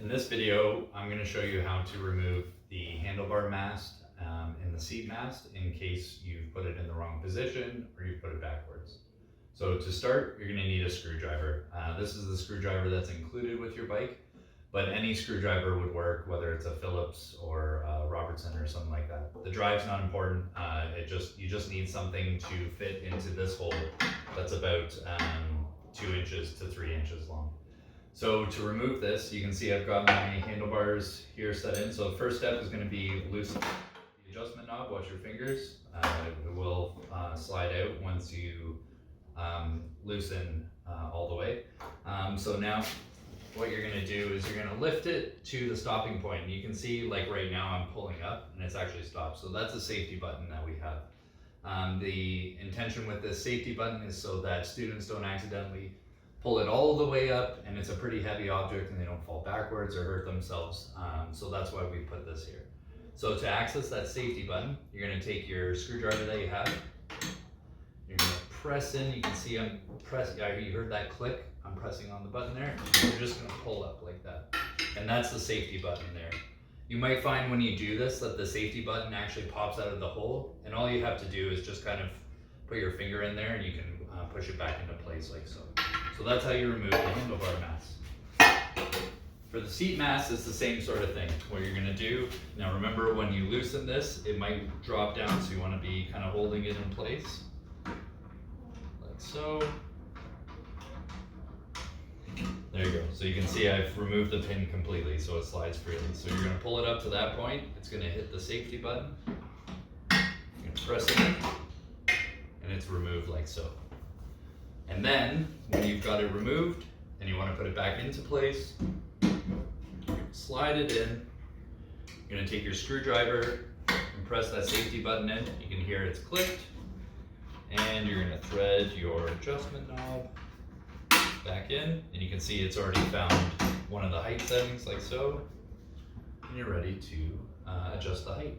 In this video, I'm going to show you how to remove the handlebar mast and the seat mast in case you've put it in the wrong position or you put it backwards. So to start, you're going to need a screwdriver. This is the screwdriver that's included with your bike, but any screwdriver would work, whether it's a Phillips or a Robertson or something like that. The drive's not important. You just need something to fit into this hole that's about 2 inches to 3 inches long. So to remove this, you can see I've got my handlebars here set in. So the first step is going to be loosen the adjustment knob. Watch your fingers. It will slide out once you loosen all the way. So now what you're going to do is you're going to lift it to the stopping point. You can see, like right now, I'm pulling up and it's actually stopped. So that's a safety button that we have. The intention with this safety button is so that students don't accidentally pull it all the way up, and it's a pretty heavy object and they don't fall backwards or hurt themselves. So that's why we put this here. So to access that safety button, you're going to take your screwdriver that you have. You're going to press in. You can see I'm pressing. You heard that click? I'm pressing on the button there. You're just going to pull up like that. And that's the safety button there. You might find when you do this that the safety button actually pops out of the hole, and all you have to do is just kind of put your finger in there and you can push it back into place like so. So that's how you remove the handlebar mast. For the seat mast, it's the same sort of thing. What you're going to do, now remember when you loosen this, it might drop down, so you want to be kind of holding it in place, like so. There you go. So you can see I've removed the pin completely, so it slides freely. So you're going to pull it up to that point. It's going to hit the safety button. You're going to press it in, and it's removed like so. And then, when you've got it removed and you want to put it back into place, slide it in. You're going to take your screwdriver and press that safety button in. You can hear it's clicked. And you're going to thread your adjustment knob back in. And you can see it's already found one of the height settings like so. And you're ready to adjust the height.